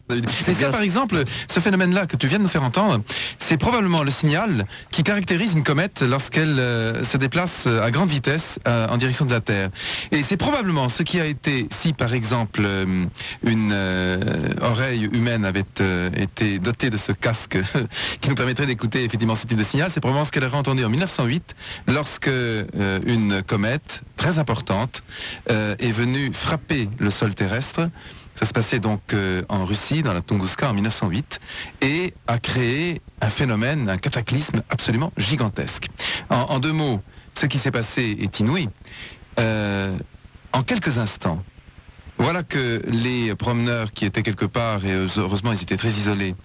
Mais ça, par exemple, ce phénomène-là que tu viens de nous faire entendre, c'est probablement le signal qui caractérise une comète lorsqu'elle se déplace à grande vitesse en direction de la Terre. Et c'est probablement ce qui a été, si par exemple une oreille humaine avait été dotée de ce casque qui nous permettrait d'écouter effectivement ce type de signal, c'est probablement ce qu'elle aurait entendu en 1908 lorsque une comète très importante est venue frapper le sol terrestre. Ça se passait donc en Russie, dans la Tunguska, en 1908, et a créé un phénomène, un cataclysme absolument gigantesque. En deux mots, ce qui s'est passé est inouï. En quelques instants, voilà que les promeneurs qui étaient quelque part, et heureusement ils étaient très isolés,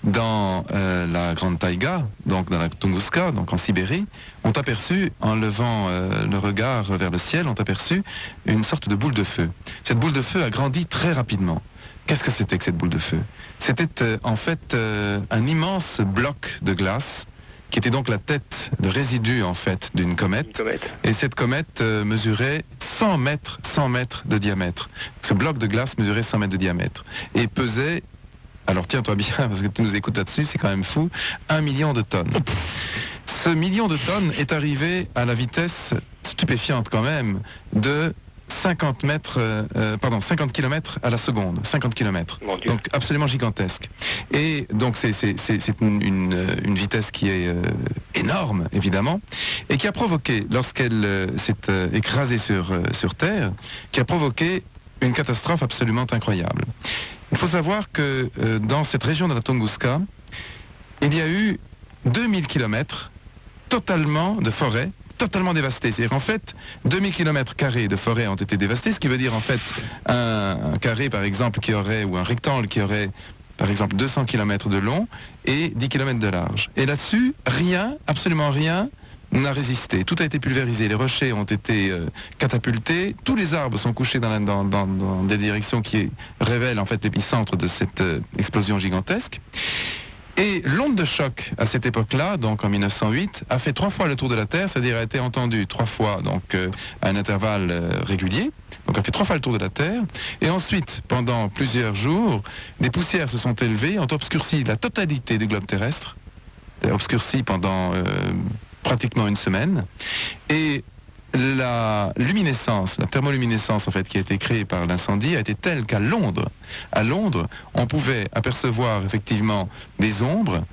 dans la Grande Taïga, donc dans la Tunguska, donc en Sibérie, ont aperçu, en levant le regard vers le ciel, ont aperçu une sorte de boule de feu. Cette boule de feu a grandi très rapidement. Qu'est-ce que c'était que cette boule de feu? C'était en fait un immense bloc de glace, qui était donc la tête, le résidu en fait d'une comète. Et cette comète mesurait 100 mètres de diamètre. Ce bloc de glace mesurait 100 mètres de diamètre. Et pesait, alors tiens-toi bien, parce que tu nous écoutes là-dessus, c'est quand même fou, 1 million de tonnes. Ce million de tonnes est arrivé à la vitesse stupéfiante quand même de 50 km à la seconde, 50 km. Donc absolument gigantesque. Et donc c'est une vitesse qui est énorme, évidemment, et qui a provoqué, lorsqu'elle s'est écrasée sur Terre, qui a provoqué une catastrophe absolument incroyable. Il faut savoir que dans cette région de la Tunguska, il y a eu 2000 km totalement de forêt, totalement dévastée. C'est-à-dire en fait, 2000 km² de forêt ont été dévastés, ce qui veut dire en fait un carré par exemple qui aurait, ou un rectangle qui aurait par exemple 200 km de long et 10 km de large. Et là-dessus, rien, absolument rien, n'a résisté. Tout a été pulvérisé, les rochers ont été catapultés, tous les arbres sont couchés dans des directions qui révèlent en fait l'épicentre de cette explosion gigantesque. Et l'onde de choc, à cette époque-là, donc en 1908, a fait 3 fois le tour de la Terre, c'est-à-dire a été entendue 3 fois donc, à un intervalle régulier, donc a fait 3 fois le tour de la Terre. Et ensuite, pendant plusieurs jours, des poussières se sont élevées, ont obscurci la totalité du globe terrestre, obscurci pendant pratiquement une semaine. Et la luminescence, la thermoluminescence en fait qui a été créée par l'incendie a été telle qu'à Londres, on pouvait apercevoir effectivement des ombres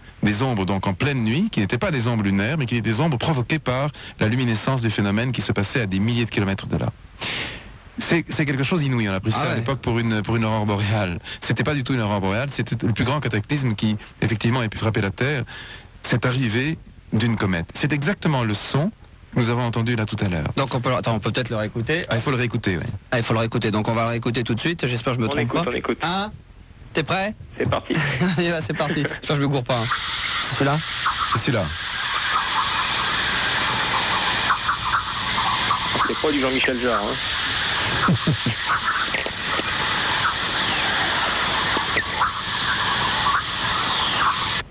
donc en pleine nuit, qui n'étaient pas des ombres lunaires, mais qui étaient des ombres provoquées par la luminescence du phénomène qui se passait à des milliers de kilomètres de là. C'est quelque chose d'inouï, on a pris ça à l'époque pour une aurore boréale. C'était pas du tout une aurore boréale, c'était le plus grand cataclysme qui effectivement ait pu frapper la Terre. C'est arrivé d'une comète. C'est exactement le son que nous avons entendu là tout à l'heure. Donc on peut peut-être le réécouter. Ah, il faut le réécouter, oui. Ah, il faut le réécouter, donc on va le réécouter tout de suite, j'espère que je me trompe pas. On écoute. Hein? T'es prêt? C'est parti. C'est parti, j'espère que je me gourre pas. Hein. C'est celui-là? C'est celui-là. C'est pas du Jean-Michel Jarre, hein.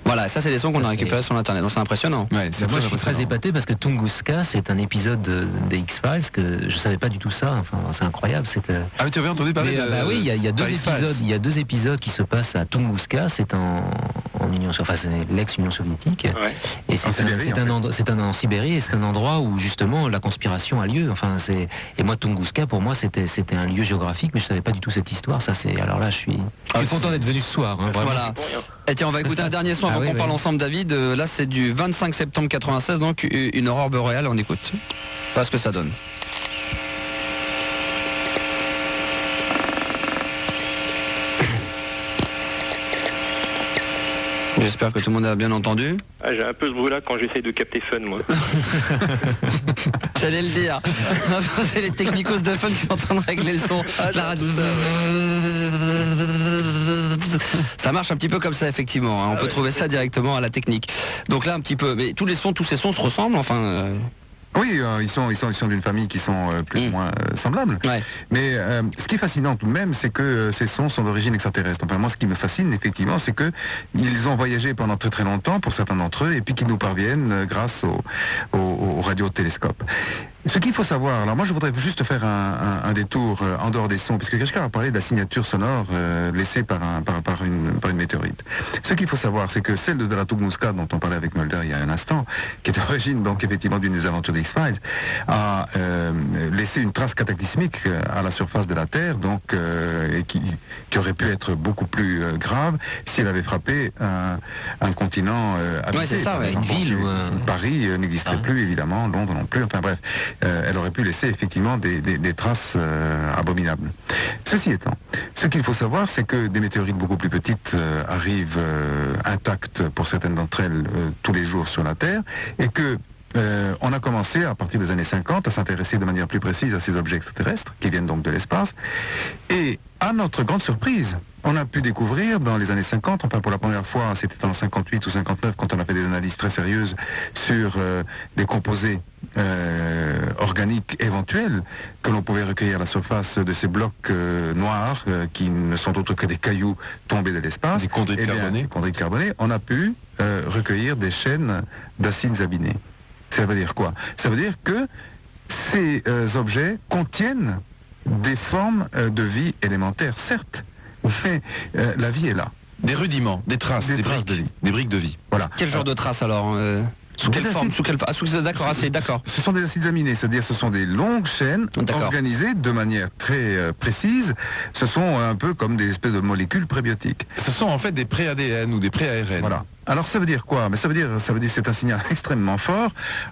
Voilà, ça c'est des sons qu'on a récupérés sur internet, donc c'est impressionnant. Ouais, moi je suis très épaté parce que Tunguska c'est un épisode des X-Files que je savais pas du tout ça, enfin c'est incroyable. Ah mais tu avais entendu parler de... Bah oui, il y a deux épisodes qui se passent à Tunguska, c'est en Union, enfin c'est l'ex-Union soviétique, ouais. Et c'est en Sibérie et c'est un endroit où justement la conspiration a lieu. Enfin et moi Tunguska pour moi c'était un lieu géographique, mais je savais pas du tout cette histoire. Ça c'est alors là je suis content d'être venu ce soir. Hein, vraiment. Voilà. Et tiens, on va écouter un dernier son avant qu'on parle ensemble, David. Là, c'est du 25 septembre 96, donc une aurore boréale. On écoute. Voilà ce que ça donne. J'espère que tout le monde a bien entendu. Ah, j'ai un peu ce bruit-là quand j'essaye de capter Fun, moi. J'allais le dire. C'est les technicos de Fun qui sont en train de régler le son. La radio. Ça marche un petit peu comme ça, effectivement. Hein. On peut trouver ça directement à la technique. Donc là, un petit peu. Mais tous ces sons se ressemblent, enfin. Oui, ils sont d'une famille qui sont plus ou moins semblables. Ouais. Mais ce qui est fascinant tout de même, c'est que ces sons sont d'origine extraterrestre. Enfin, moi, ce qui me fascine, effectivement, c'est que ils ont voyagé pendant très très longtemps, pour certains d'entre eux, et puis qu'ils nous parviennent grâce aux radiotélescopes. Ce qu'il faut savoir, alors moi je voudrais juste faire un détour en dehors des sons, puisque quelqu'un a parlé de la signature sonore laissée par une météorite. Ce qu'il faut savoir, c'est que celle de la Tunguska, dont on parlait avec Mulder il y a un instant, qui est à l'origine donc effectivement d'une des aventures d'X-Files, a laissé une trace cataclysmique à la surface de la Terre, donc et qui aurait pu être beaucoup plus grave si elle avait frappé un continent habité. Ouais, c'est ça, par exemple, une ville. Paris n'existerait plus évidemment, Londres non plus, enfin bref. Elle aurait pu laisser effectivement des traces abominables. Ceci étant, ce qu'il faut savoir, c'est que des météorites beaucoup plus petites arrivent intactes pour certaines d'entre elles tous les jours sur la Terre, et que on a commencé à partir des années 50 à s'intéresser de manière plus précise à ces objets extraterrestres qui viennent donc de l'espace, et à notre grande surprise, on a pu découvrir dans les années 50, enfin pour la première fois, c'était en 58 ou 59, quand on a fait des analyses très sérieuses sur des composés organiques éventuels que l'on pouvait recueillir à la surface de ces blocs noirs qui ne sont autres que des cailloux tombés de l'espace. Des chondrites carbonés. Chondrites carbonés. On a pu recueillir des chaînes d'acides aminés. Ça veut dire quoi? Ça veut dire que ces objets contiennent des formes de vie élémentaires, certes, mais la vie est là. Des rudiments, des traces de vie, des briques de vie. Voilà. Quel genre de traces alors Sous quelle forme? D'accord, d'accord. Ce sont des acides aminés, c'est-à-dire ce sont des longues chaînes organisées de manière très précise. Ce sont un peu comme des espèces de molécules prébiotiques. Ce sont en fait des pré-ADN ou des pré-ARN. Voilà. Alors ça veut dire quoi? Mais ça veut dire que c'est un signal extrêmement fort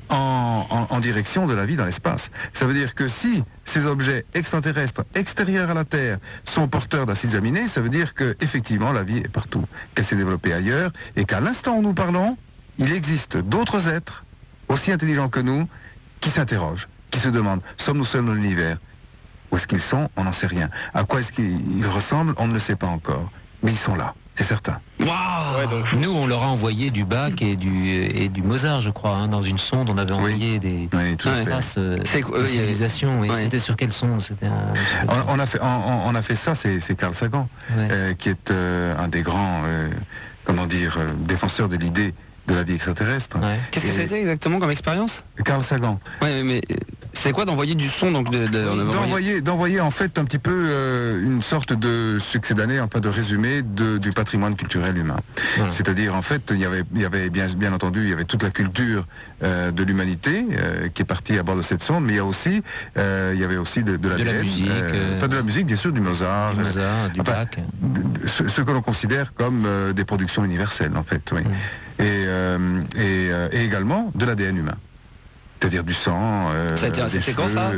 en direction de la vie dans l'espace. Ça veut dire que si ces objets extraterrestres extérieurs à la Terre sont porteurs d'acides aminés, ça veut dire que effectivement la vie est partout, qu'elle s'est développée ailleurs, et qu'à l'instant où nous parlons, il existe d'autres êtres aussi intelligents que nous qui s'interrogent, qui se demandent, sommes-nous seuls dans l'univers? Où est-ce qu'ils sont? On n'en sait rien. À quoi est-ce qu'ils ressemblent? On ne le sait pas encore. Mais ils sont là, c'est certain. Wow. Ouais, donc... Nous, on leur a envoyé du Bach et du Mozart, je crois, hein, dans une sonde. On avait envoyé des traces de civilisation. C'était sur quelle sonde? On a fait ça, c'est Carl Sagan, qui est un des grands, défenseurs de l'idée de la vie extraterrestre. Ouais. Qu'est-ce que c'était exactement comme expérience? Carl Sagan. Ouais, mais c'est quoi d'envoyer du son donc d'envoyer en fait un petit peu une sorte de succédané, enfin de résumé du patrimoine culturel humain. C'est-à-dire en fait il y avait bien entendu il y avait toute la culture de l'humanité qui est partie à bord de cette sonde, mais il y avait aussi de la musique, pas de la musique bien sûr, du Mozart, du Bach, ce que l'on considère comme des productions universelles en fait. Oui. Et également de l'ADN humain. C'est-à-dire du sang, c'était quand ça?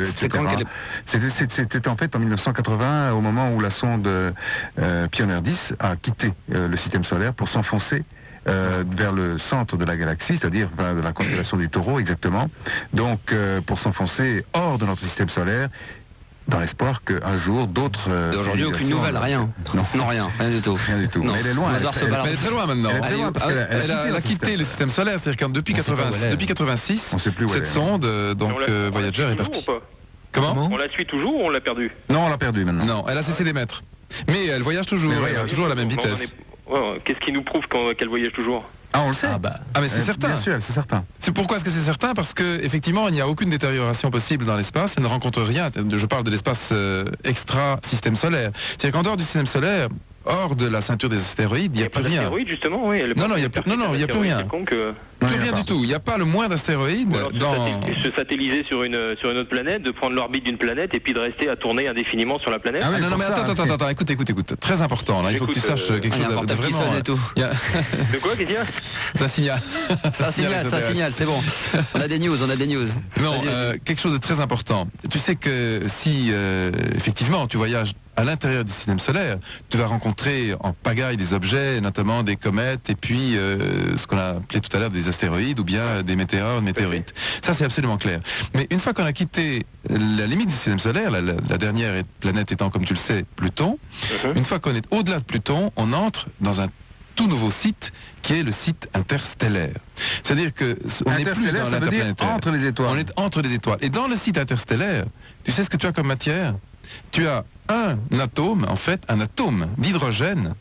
C'était en fait en 1980, au moment où la sonde Pioneer 10 a quitté le système solaire pour s'enfoncer vers le centre de la galaxie, c'est-à-dire de la constellation du Taureau exactement. Donc pour s'enfoncer hors de notre système solaire, dans l'espoir qu'un jour d'autres... Aujourd'hui, aucune nouvelle, rien. Non, rien du tout. Rien du tout. Non. Mais elle est loin. Elle est très loin maintenant. Elle a quitté le système solaire, c'est-à-dire que depuis 86, cette sonde, donc Voyager est partie. Comment? On la suit toujours ou on l'a perdue? Non, on l'a perdue maintenant. Non, elle a cessé d'émettre. Mais elle voyage toujours, elle va toujours à la même vitesse. Qu'est-ce qui nous prouve qu'elle voyage toujours? Ah, on le sait. Mais c'est certain. Bien sûr, c'est certain. C'est pourquoi est-ce que c'est certain? Parce que effectivement, il n'y a aucune détérioration possible dans l'espace. Elle ne rencontre rien. Je parle de l'espace extra-système solaire. C'est-à-dire qu'en dehors du système solaire, hors de la ceinture des astéroïdes, il n'y a plus rien. Justement, oui. Non, il n'y a plus rien. Plus rien du tout. Il n'y a pas le moins d'astéroïdes dans... Se satelliser sur une autre planète, de prendre l'orbite d'une planète et puis de rester à tourner indéfiniment sur la planète. Non, mais attends, écoute. Très important, là, il faut que tu saches quelque chose de vraiment... De quoi, qu'est-ce qu'il y a? Ça signale. Ça signale, c'est bon. On a des news. Non, quelque chose de très important. Tu sais que si, effectivement, tu voyages à l'intérieur du système solaire, tu vas rencontrer en pagaille des objets, notamment des comètes, et puis ce qu'on a appelé tout à l'heure des astéroïdes, ou bien des météorites. Ça, c'est absolument clair. Mais une fois qu'on a quitté la limite du système solaire, la dernière planète étant, comme tu le sais, Pluton, une fois qu'on est au-delà de Pluton, on entre dans un tout nouveau site qui est le site interstellaire. C'est-à-dire que on n'est plus dans l'interplanétaire. Entre les étoiles. On est entre les étoiles. Et dans le site interstellaire, tu sais ce que tu as comme matière? Tu as un atome, en fait, un atome d'hydrogène,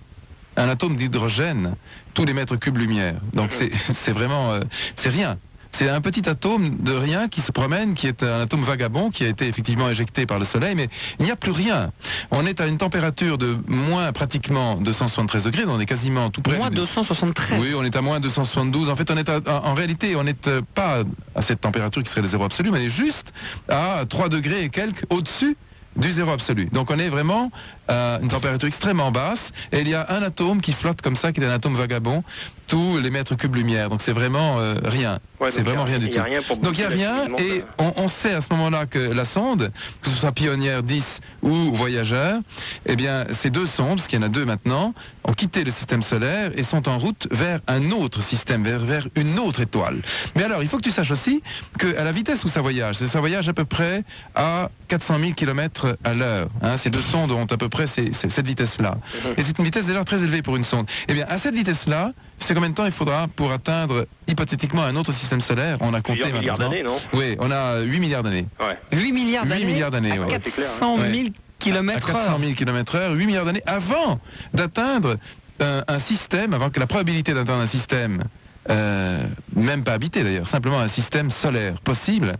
tous les mètres cubes lumière. Donc c'est vraiment, c'est rien. C'est un petit atome de rien qui se promène, qui est un atome vagabond, qui a été effectivement éjecté par le Soleil, mais il n'y a plus rien. On est à une température de moins pratiquement 273 degrés, on est quasiment tout près. Moins 273. Oui, on est à moins 272. En fait, en réalité, on n'est pas à cette température qui serait le zéro absolu, mais on est juste à 3 degrés et quelques au-dessus du zéro absolu. Donc on est vraiment à une température extrêmement basse et il y a un atome qui flotte comme ça, qui est un atome vagabon, tous les mètres cubes lumière. Donc c'est vraiment rien. Ouais, c'est vraiment rien du tout. Donc il n'y a rien et on sait à ce moment-là que la sonde, que ce soit Pionnière 10 ou Voyageur, eh bien ces deux sondes, parce qu'il y en a deux maintenant, ont quitté le système solaire et sont en route vers un autre système, vers une autre étoile. Mais alors il faut que tu saches aussi qu'à la vitesse où ça voyage à peu près à 400 000 km à l'heure. Hein, ces deux sondes ont à peu près cette vitesse-là. Et c'est une vitesse déjà très élevée pour une sonde. Eh bien, à cette vitesse-là, c'est combien de temps il faudra pour atteindre hypothétiquement un autre système solaire? On a compté maintenant. Milliards d'années, non? Oui, on a 8 milliards d'années. Ouais. 8 milliards d'années 8 milliards d'années, à ouais. 400 000 km/h. À 400 000 km/h, 8 milliards d'années avant d'atteindre un système, avant que la probabilité d'atteindre un système, même pas habité d'ailleurs, simplement un système solaire possible,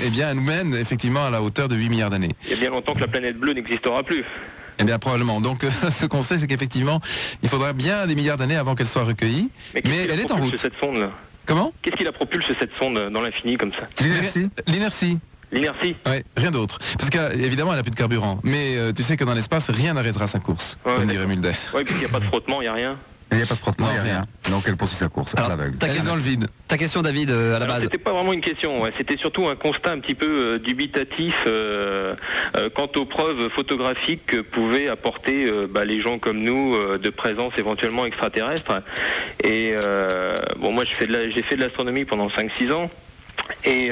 eh bien, nous mène effectivement à la hauteur de 8 milliards d'années. Il y a bien longtemps que la planète bleue n'existera plus. Eh bien, probablement. Donc, ce qu'on sait, c'est qu'effectivement, il faudra bien des milliards d'années avant qu'elle soit recueillie. Mais elle est en route. Cette sonde, là. Comment? Qu'est-ce qui la propulse, cette sonde, dans l'infini, comme ça? L'inertie. L'inertie? Oui, rien d'autre. Parce qu'évidemment, elle n'a plus de carburant. Mais tu sais que dans l'espace, rien n'arrêtera sa course, comme dirait Mulder. Oui, puis il n'y a pas de frottement, il n'y a rien. Il n'y a pas de frottement, il n'y a rien. Donc elle poursuit sa course à l'aveugle. Elle est dans le vide. Ta question, David, à la base. C'était pas vraiment une question, c'était surtout un constat un petit peu dubitatif quant aux preuves photographiques que pouvaient apporter les gens comme nous de présence éventuellement extraterrestre. Et moi j'ai fait de l'astronomie pendant 5-6 ans. Et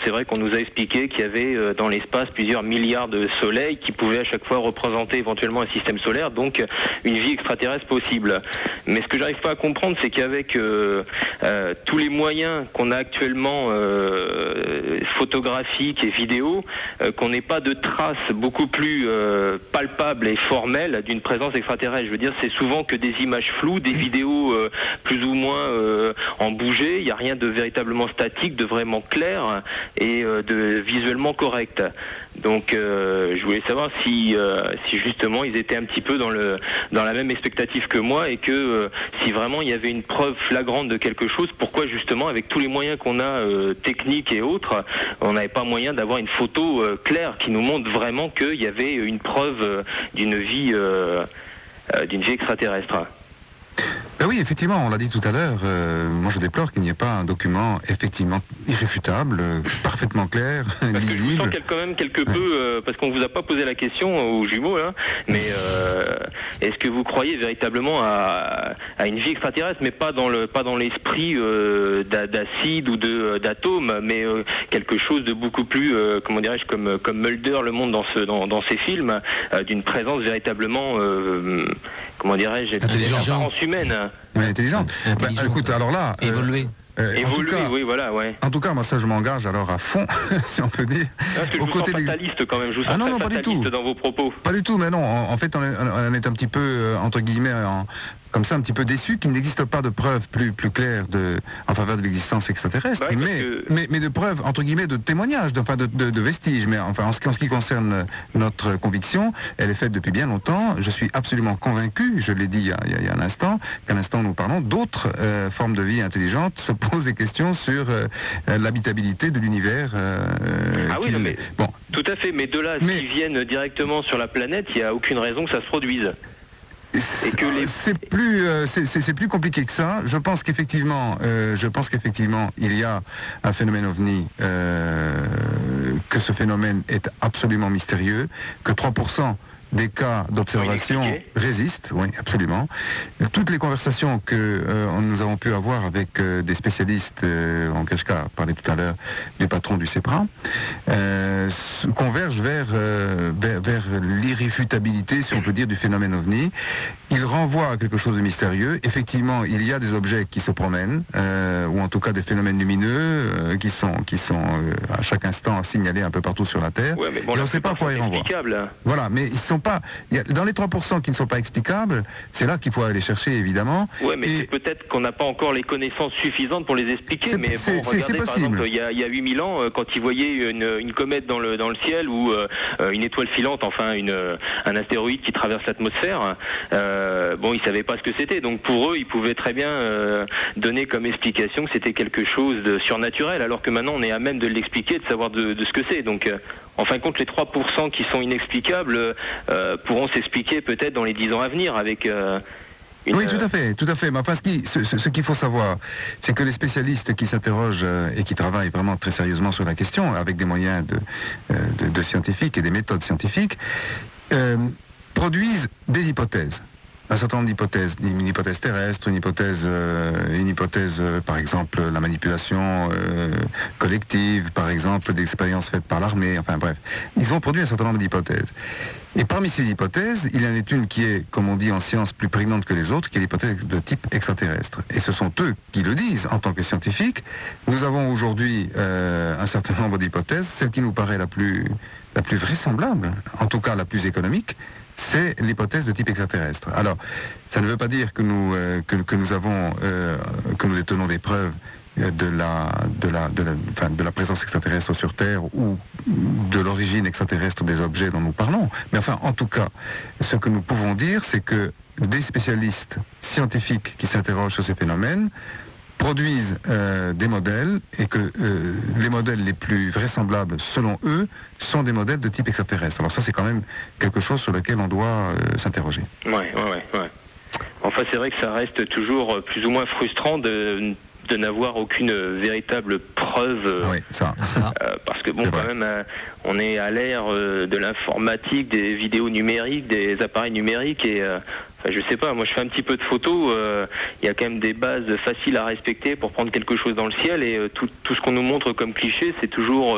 c'est vrai qu'on nous a expliqué qu'il y avait dans l'espace plusieurs milliards de soleils qui pouvaient à chaque fois représenter éventuellement un système solaire, donc une vie extraterrestre possible. Mais ce que j'arrive pas à comprendre, c'est qu'avec tous les moyens qu'on a actuellement photographiques et vidéos, qu'on n'ait pas de traces beaucoup plus palpables et formelles d'une présence extraterrestre. Je veux dire, c'est souvent que des images floues, des vidéos plus ou moins en bouger, il n'y a rien de véritablement statique, de vraiment clair et de visuellement correct. Donc je voulais savoir si justement ils étaient un petit peu dans la même expectative que moi et que si vraiment il y avait une preuve flagrante de quelque chose, pourquoi justement avec tous les moyens qu'on a techniques et autres, on n'avait pas moyen d'avoir une photo claire qui nous montre vraiment qu'il y avait une preuve d'une vie extraterrestre. Ben oui, effectivement, on l'a dit tout à l'heure, moi je déplore qu'il n'y ait pas un document effectivement irréfutable, parfaitement clair, parce lisible. Que je vous sens quand même quelque peu, parce qu'on vous a pas posé la question aux jumeaux, hein, mais est-ce que vous croyez véritablement à une vie extraterrestre, mais pas dans l'esprit d'acide ou d'atomes, mais quelque chose de beaucoup plus, comment dirais-je, comme Mulder le montre dans ses films, d'une présence véritablement, comment dirais-je, d'apparence humaine. Mais intelligente. Écoute, alors là... Évoluer. Oui, voilà, ouais. En tout cas, moi ça je m'engage alors à fond, si on peut dire. Parce que je vous sens fataliste quand même, je vous sens non, pas du tout. Dans vos propos. Pas du tout, mais non, en fait on est un petit peu, entre guillemets, comme ça un petit peu déçu qu'il n'existe pas de preuves plus claires en faveur de l'existence extraterrestre, mais de preuves, entre guillemets, de témoignages, de vestiges. Mais enfin, en ce qui concerne notre conviction, elle est faite depuis bien longtemps. Je suis absolument convaincu, je l'ai dit il y a un instant, qu'à l'instant nous parlons, d'autres formes de vie intelligentes se posent des questions sur l'habitabilité de l'univers. Bon. Tout à fait, mais de là, s'ils viennent directement sur la planète, il n'y a aucune raison que ça se produise. C'est plus compliqué que ça. Je pense qu'effectivement, il y a un phénomène ovni, que ce phénomène est absolument mystérieux, que 3% des cas d'observation résistent, oui, absolument. Toutes les conversations que nous avons pu avoir avec des spécialistes, Keshka parlait tout à l'heure du patron du CEPRA, convergent vers l'irréfutabilité, si on peut dire, du phénomène ovni. Il renvoie à quelque chose de mystérieux. Effectivement, il y a des objets qui se promènent, ou en tout cas des phénomènes lumineux qui sont à chaque instant signalés un peu partout sur la Terre. Ouais, mais bon, et on ne sait pas à quoi ils renvoient. Voilà, mais ils sont sont pas... Dans les 3% qui ne sont pas explicables, c'est là qu'il faut aller chercher, évidemment. Oui, mais peut-être qu'on n'a pas encore les connaissances suffisantes pour les expliquer. Mais bon, regardez, par exemple, il y a 8000 ans, quand ils voyaient une comète dans le ciel ou une étoile filante, enfin un astéroïde qui traverse l'atmosphère, bon, ils ne savaient pas ce que c'était. Donc pour eux, ils pouvaient très bien donner comme explication que c'était quelque chose de surnaturel, alors que maintenant on est à même de l'expliquer, de savoir de ce que c'est. Donc en fin de compte, les 3% qui sont inexplicables pourront s'expliquer peut-être dans les 10 ans à venir avec... Oui, tout à fait. Mais enfin, ce qu'il faut savoir, c'est que les spécialistes qui s'interrogent et qui travaillent vraiment très sérieusement sur la question, avec des moyens de scientifiques et des méthodes scientifiques, produisent des hypothèses. Un certain nombre d'hypothèses, une hypothèse terrestre, une hypothèse, par exemple, la manipulation collective, par exemple, d'expériences faites par l'armée, enfin bref. Ils ont produit un certain nombre d'hypothèses. Et parmi ces hypothèses, il y en a une qui est, comme on dit en science, plus prégnante que les autres, qui est l'hypothèse de type extraterrestre. Et ce sont eux qui le disent en tant que scientifiques. Nous avons aujourd'hui un certain nombre d'hypothèses. Celle qui nous paraît la plus vraisemblable, en tout cas la plus économique, c'est l'hypothèse de type extraterrestre. Alors, ça ne veut pas dire que nous détenons des preuves de la présence extraterrestre sur Terre ou de l'origine extraterrestre des objets dont nous parlons. Mais enfin, en tout cas, ce que nous pouvons dire, c'est que des spécialistes scientifiques qui s'interrogent sur ces phénomènes produisent des modèles et que les modèles les plus vraisemblables, selon eux, sont des modèles de type extraterrestre. Alors ça, c'est quand même quelque chose sur lequel on doit s'interroger. Ouais. Enfin, c'est vrai que ça reste toujours plus ou moins frustrant de n'avoir aucune véritable preuve. Oui, ça. Parce que bon, quand même, on est à l'ère de l'informatique, des vidéos numériques, des appareils numériques et... je sais pas, moi je fais un petit peu de photos, il y a quand même des bases faciles à respecter pour prendre quelque chose dans le ciel et tout ce qu'on nous montre comme cliché, c'est toujours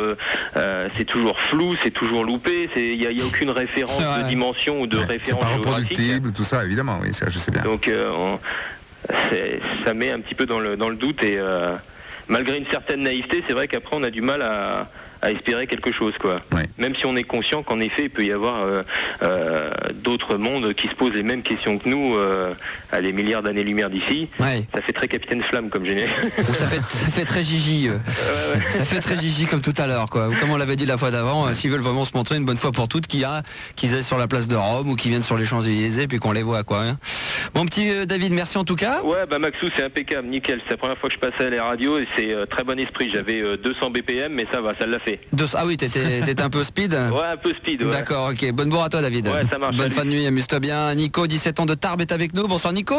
flou, c'est toujours loupé, il n'y a aucune référence de dimension ou de référence géographique. C'est pas reproductible, géographique. tout ça évidemment, oui, ça je sais bien. Donc ça met un petit peu dans le doute et malgré une certaine naïveté, c'est vrai qu'après on a du mal à espérer quelque chose, quoi. Oui. Même si on est conscient qu'en effet, il peut y avoir d'autres mondes qui se posent les mêmes questions que nous à des milliards d'années-lumière d'ici. Ouais. Ça fait très Capitaine Flamme comme générique. Ça fait très Gigi. Ça fait très Gigi comme tout à l'heure, quoi. Comme on l'avait dit la fois d'avant, s'ils veulent vraiment se montrer une bonne fois pour toutes, qu'ils aillent sur la place de Rome ou qu'ils viennent sur les Champs-Élysées puis qu'on les voit, quoi. Hein. Mon petit David, merci en tout cas. Ouais, Maxou, c'est impeccable, nickel. C'est la première fois que je passais à les radios et c'est très bon esprit. J'avais 200 BPM, mais ça va, ça l'a fait. Ah oui, t'étais un peu speed. Ouais, un peu speed, ouais. D'accord, ok. Bonne bourre à toi, David. Ouais, ça marche. Bonne fin de nuit, amuse-toi bien. Nico, 17 ans de Tarbes, est avec nous. Bonsoir, Nico.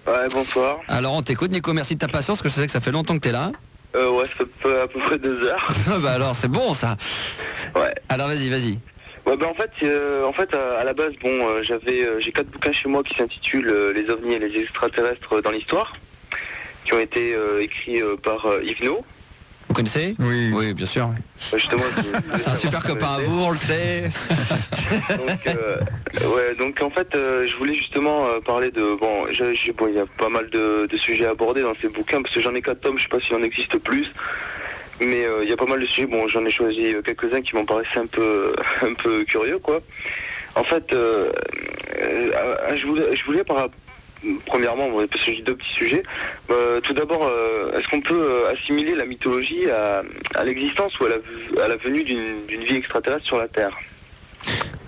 Ouais, bonsoir. Alors, on t'écoute, Nico. Merci de ta patience, parce que je sais que ça fait longtemps que t'es là. Ouais, ça fait à peu près 2 heures. Bah alors, c'est bon, ça. Ouais. Alors, vas-y. Ouais, en fait, à la base, j'ai 4 bouquins chez moi qui s'intitulent Les ovnis et les extraterrestres dans l'histoire, qui ont été écrits par Yves No. Vous connaissez ? Oui, bien sûr. Justement, c'est un super copain à vous, on le sait. donc en fait, je voulais justement parler de... il y a pas mal de sujets abordés dans ces bouquins, parce que j'en ai 4 tomes, je sais pas s'il en existe plus. Mais il y a pas mal de sujets, j'en ai choisi quelques-uns qui m'ont paraissé un peu curieux, quoi. En fait, je voulais premièrement, parce que j'ai 2 petits sujets. Tout d'abord, est-ce qu'on peut assimiler la mythologie à l'existence ou à la venue d'une vie extraterrestre sur la Terre ?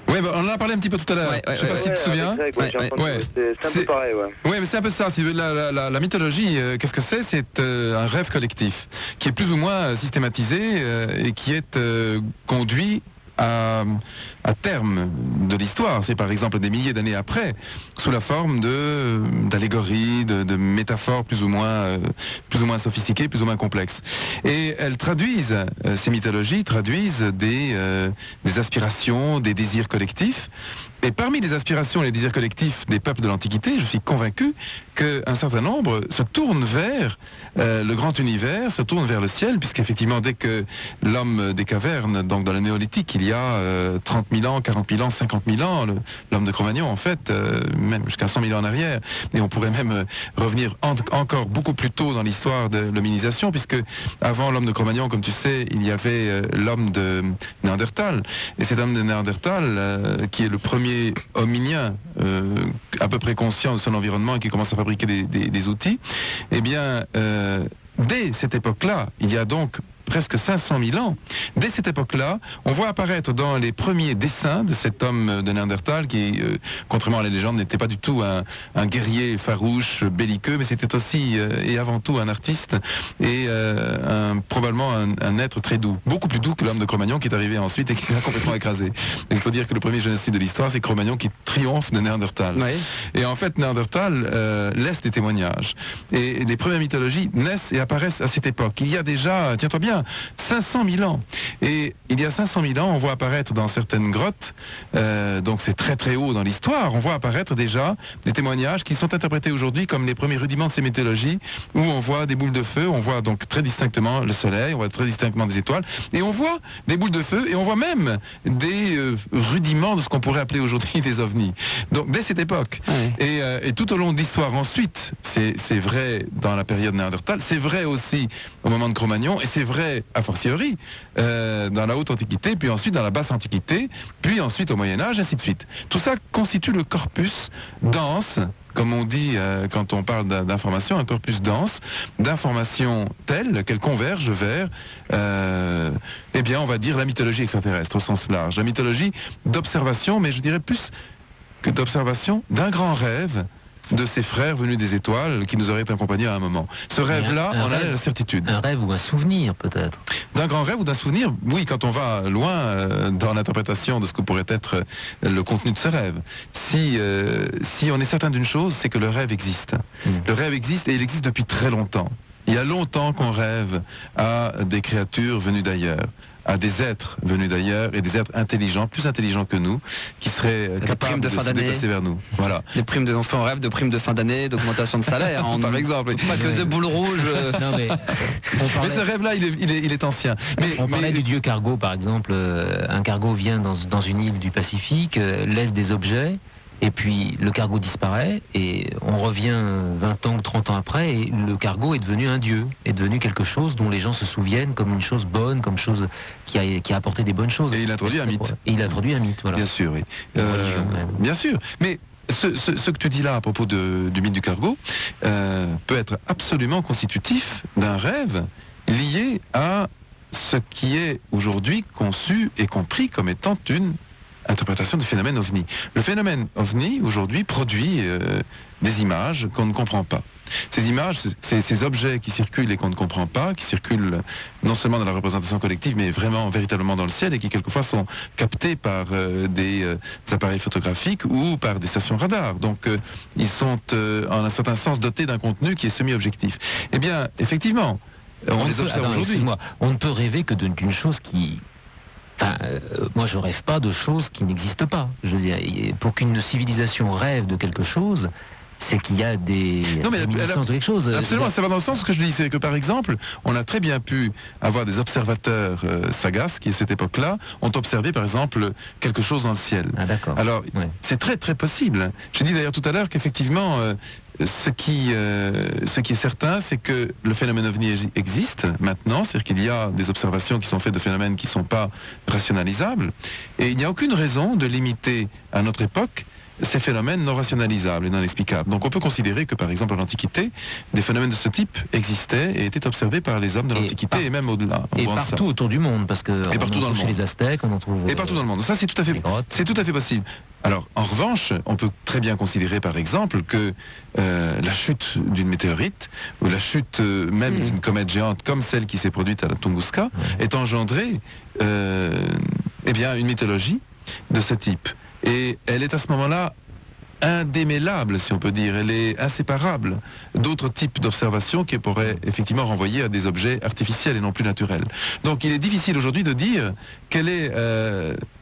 Oui, on en a parlé un petit peu tout à l'heure. Je sais pas si tu te souviens. C'est un peu pareil, ouais. Oui, mais c'est un peu ça. La mythologie, qu'est-ce que c'est ? C'est un rêve collectif qui est plus ou moins systématisé et qui est conduit à terme de l'histoire, c'est par exemple des milliers d'années après, sous la forme d'allégories, de métaphores plus ou moins sophistiquées, plus ou moins complexes. Et elles traduisent, ces mythologies traduisent des aspirations, des désirs collectifs. Et parmi les aspirations et les désirs collectifs des peuples de l'Antiquité, je suis convaincu qu'un certain nombre se tournent vers le grand univers, se tournent vers le ciel, puisqu'effectivement, dès que l'homme des cavernes, donc dans le néolithique, il y a 30 000 ans, 40 000 ans, 50 000 ans, l'homme de Cro-Magnon, en fait, même jusqu'à 100 000 ans en arrière, et on pourrait même revenir encore beaucoup plus tôt dans l'histoire de l'hominisation, puisque avant l'homme de Cro-Magnon, comme tu sais, il y avait l'homme de Néandertal, et cet homme de Néandertal, qui est le premier premier hominien à peu près conscient de son environnement et qui commence à fabriquer des outils, eh bien, dès cette époque-là, il y a donc presque 500 000 ans, dès cette époque-là, on voit apparaître dans les premiers dessins de cet homme de Néandertal qui, contrairement à la légende, n'était pas du tout un guerrier farouche, belliqueux, mais c'était aussi et avant tout un artiste et probablement un être très doux, beaucoup plus doux que l'homme de Cro-Magnon qui est arrivé ensuite et qui l'a complètement écrasé. Et il faut dire que le premier génocide de l'histoire, c'est Cro-Magnon qui triomphe de Néandertal. Oui. Et en fait, Néandertal laisse des témoignages. Et les premières mythologies naissent et apparaissent à cette époque. Il y a déjà, tiens-toi bien, 500 000 ans. Et il y a 500 000 ans, on voit apparaître dans certaines grottes, donc c'est très très haut dans l'histoire, on voit apparaître déjà des témoignages qui sont interprétés aujourd'hui comme les premiers rudiments de ces mythologies, où on voit des boules de feu, on voit donc très distinctement le soleil, on voit très distinctement des étoiles, et on voit des boules de feu, et on voit même des rudiments de ce qu'on pourrait appeler aujourd'hui des ovnis. Donc dès cette époque. Ouais. Et tout au long de l'histoire ensuite, c'est vrai dans la période Néandertal, c'est vrai aussi au moment de Cro-Magnon, et c'est vrai a fortiori dans la haute antiquité, puis ensuite dans la basse antiquité, puis ensuite au Moyen-Âge, ainsi de suite. Tout ça constitue le corpus dense, comme on dit quand on parle d'informations, un corpus dense, d'informations telles qu'elles convergent vers, eh bien, on va dire la mythologie extraterrestre au sens large. La mythologie d'observation, mais je dirais plus que d'observation, d'un grand rêve de ses frères venus des étoiles qui nous auraient accompagnés à un moment. Ce rêve-là, on a la certitude. Un rêve ou un souvenir, peut-être. D'un grand rêve ou d'un souvenir, oui, quand on va loin dans l'interprétation de ce que pourrait être le contenu de ce rêve. Si on est certain d'une chose, c'est que le rêve existe. Le rêve existe et il existe depuis très longtemps. Il y a longtemps qu'on rêve à des créatures venues d'ailleurs, à des êtres venus d'ailleurs et des êtres intelligents, plus intelligents que nous, qui seraient capables de se déplacer vers nous. Voilà. Des primes de, enfin, on rêve de primes de fin d'année, d'augmentation de salaire. Par exemple. Pas que de boules rouges. Non, mais ce rêve-là, il est ancien. On parlait du dieu cargo, par exemple. Un cargo vient dans une île du Pacifique, laisse des objets, et puis le cargo disparaît, et on revient 20 ans ou 30 ans après, et le cargo est devenu un dieu, est devenu quelque chose dont les gens se souviennent comme une chose bonne, comme chose qui a apporté des bonnes choses. Et il introduit un mythe. Et il introduit un mythe, voilà. Bien sûr, oui. Bien sûr, mais ce que tu dis là à propos du mythe du cargo peut être absolument constitutif d'un rêve lié à ce qui est aujourd'hui conçu et compris comme étant une interprétation du phénomène OVNI. Le phénomène OVNI, aujourd'hui, produit des images qu'on ne comprend pas. Ces images, ces objets qui circulent et qu'on ne comprend pas, qui circulent non seulement dans la représentation collective, mais vraiment, véritablement dans le ciel, et qui quelquefois sont captés par des appareils photographiques ou par des stations radar. Donc, ils sont, en un certain sens, dotés d'un contenu qui est semi-objectif. Eh bien, effectivement, on les observe aujourd'hui. On ne peut rêver que d'une chose qui... Enfin, moi je rêve pas de choses qui n'existent pas. Je veux dire, pour qu'une civilisation rêve de quelque chose, c'est qu'il y a des de quelque chose. Absolument, ça va dans le sens que je dis, c'est que par exemple, on a très bien pu avoir des observateurs sagaces qui à cette époque-là ont observé par exemple quelque chose dans le ciel. Ah, d'accord. Alors, c'est très très possible. J'ai dit d'ailleurs tout à l'heure qu'effectivement, ce qui est certain, c'est que le phénomène OVNI existe maintenant, c'est-à-dire qu'il y a des observations qui sont faites de phénomènes qui ne sont pas rationalisables, et il n'y a aucune raison de limiter à notre époque ces phénomènes non rationalisables et non explicables. Donc on peut considérer que par exemple à l'Antiquité, des phénomènes de ce type existaient et étaient observés par les hommes de l'Antiquité et même au-delà. Et partout autour du monde, parce que partout dans le monde. Chez les Aztèques, on en trouve. Et partout dans le monde. Ça c'est tout à fait possible. Alors en revanche, on peut très bien considérer par exemple que la chute d'une météorite ou la chute même d'une comète géante comme celle qui s'est produite à la Tunguska est engendrée eh bien une mythologie de ce type. Et elle est à ce moment-là indémêlable, si on peut dire. Elle est inséparable d'autres types d'observations qui pourraient effectivement renvoyer à des objets artificiels et non plus naturels. Donc il est difficile aujourd'hui de dire quelle est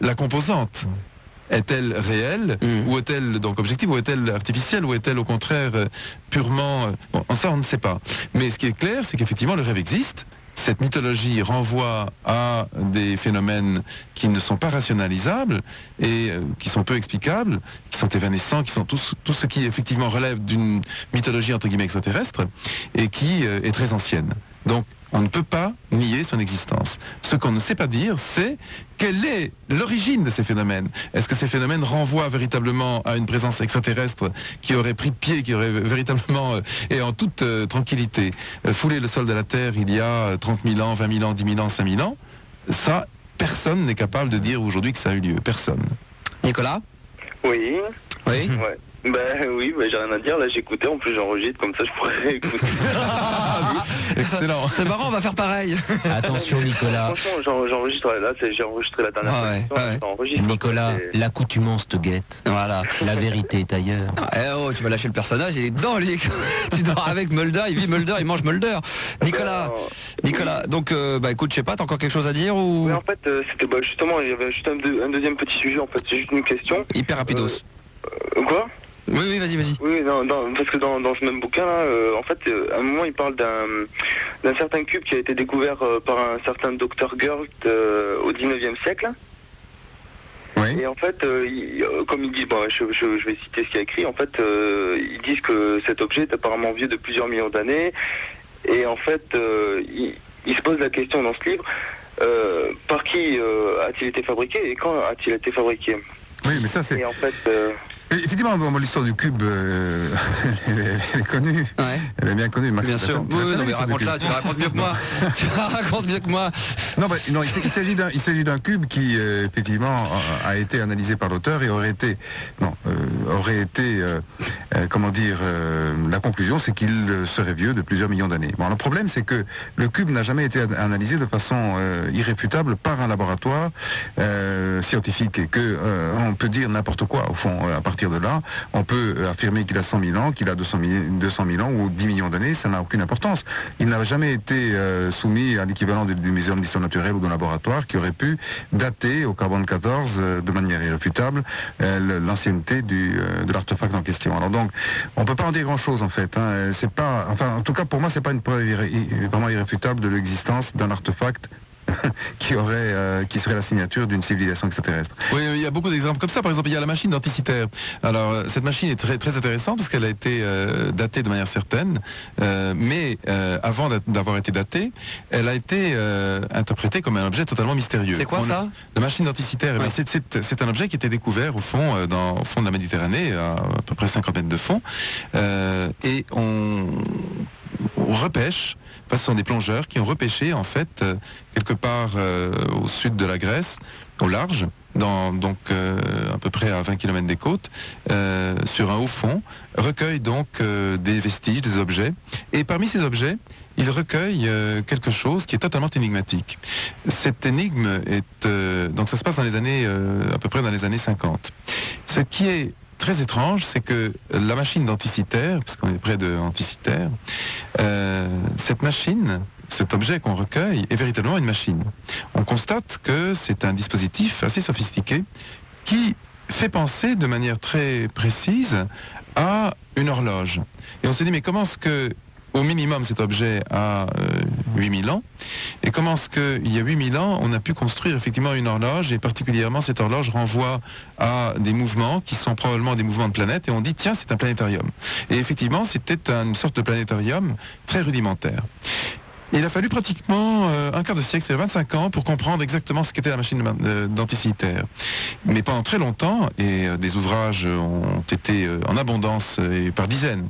la composante. Est-elle réelle ou est-elle donc objective ou est-elle artificielle ou est-elle au contraire purement... Bon, ça on ne sait pas. Mais ce qui est clair, c'est qu'effectivement le rêve existe. Cette mythologie renvoie à des phénomènes qui ne sont pas rationalisables et qui sont peu explicables, qui sont évanescents, qui sont tout ce qui effectivement relève d'une mythologie entre guillemets extraterrestre et qui est très ancienne. Donc, on ne peut pas nier son existence. Ce qu'on ne sait pas dire, c'est quelle est l'origine de ces phénomènes. Est-ce que ces phénomènes renvoient véritablement à une présence extraterrestre qui aurait pris pied, qui aurait véritablement, et en toute tranquillité, foulé le sol de la Terre il y a 30 000 ans, 20 000 ans, 10 000 ans, 5 000 ans? Ça, personne n'est capable de dire aujourd'hui que ça a eu lieu. Personne. Nicolas? Oui. Oui. Ouais. Oui, j'ai rien à dire, là j'écoutais, en plus j'enregistre, comme ça je pourrais écouter. Excellent. C'est marrant, on va faire pareil. Attention Nicolas. Franchement, j'enregistre, là j'ai enregistré la dernière fois. Nicolas, l'accoutumance te guette. Voilà. La vérité est ailleurs. Tu vas lâcher le personnage, il est dans les... Tu dors avec Mulder, il vit Mulder, il mange Mulder. Nicolas, donc écoute, je sais pas, t'as encore quelque chose à dire ou... Oui, en fait, c'était justement, il y avait juste un deuxième petit sujet, en fait, c'est juste une question. Hyper rapidos. Quoi? Oui, vas-y. Oui, parce que dans ce même bouquin, en fait, à un moment, il parle d'un certain cube qui a été découvert par un certain Dr. Gert au 19e siècle. Oui. Et en fait, comme ils disent, je vais citer ce qu'il y a écrit, en fait, ils disent que cet objet est apparemment vieux de plusieurs millions d'années. Et en fait, il se pose la question dans ce livre, par qui a-t-il été fabriqué et quand a-t-il été fabriqué? Oui, mais ça c'est... Et en fait... Effectivement, l'histoire du cube, elle est connue. Ouais. Elle est bien connue. Max, bien sûr. Oui, non, mais raconte-la, tu la racontes mieux que moi. Tu la racontes mieux que moi. Non, il s'agit d'un cube qui, effectivement, a été analysé par l'auteur et aurait été, la conclusion, c'est qu'il serait vieux de plusieurs millions d'années. Bon, le problème, c'est que le cube n'a jamais été analysé de façon irréfutable par un laboratoire scientifique et que on peut dire n'importe quoi, au fond, à partir de là, on peut affirmer qu'il a 100 000 ans, qu'il a 200 000 ans ou 10 millions d'années, ça n'a aucune importance. Il n'a jamais été soumis à l'équivalent du Muséum d'histoire naturelle ou d'un laboratoire qui aurait pu dater au carbone 14 de manière irréfutable l'ancienneté de l'artefact en question. Alors donc, on peut pas en dire grand-chose en fait. C'est pas, en tout cas pour moi, c'est pas une preuve vraiment irréfutable de l'existence d'un artefact qui serait la signature d'une civilisation extraterrestre. Oui, il y a beaucoup d'exemples comme ça. Par exemple, il y a la machine d'Anticythère. Alors, cette machine est très, très intéressante parce qu'elle a été datée de manière certaine, mais avant d'avoir été datée, elle a été interprétée comme un objet totalement mystérieux. C'est quoi ça? La machine d'Anticythère, ouais. C'est un objet qui a été découvert au fond, au fond de la Méditerranée, à peu près 50 mètres de fond, et on repêche. Ce sont des plongeurs qui ont repêché en fait quelque part au sud de la Grèce, au large, donc à peu près à 20 km des côtes, sur un haut fond, recueillent donc des vestiges, des objets. Et parmi ces objets, ils recueillent quelque chose qui est totalement énigmatique. Cette énigme est donc ça se passe dans les années à peu près dans les années 50. Ce qui est très étrange, c'est que la machine d'Anticythère, puisqu'on est près de Anticythère, cette machine, cet objet qu'on recueille, est véritablement une machine. On constate que c'est un dispositif assez sophistiqué qui fait penser de manière très précise à une horloge. Et on se dit, mais comment est-ce que, au minimum, cet objet a 8000 ans, et comment est-ce qu'il y a 8000 ans, on a pu construire effectivement une horloge, et particulièrement cette horloge renvoie à des mouvements qui sont probablement des mouvements de planètes, et on dit, tiens, c'est un planétarium. Et effectivement, c'était une sorte de planétarium très rudimentaire. Il a fallu pratiquement un quart de siècle, c'est 25 ans, pour comprendre exactement ce qu'était la machine d'Anticythère. Mais pendant très longtemps, et des ouvrages ont été en abondance et par dizaines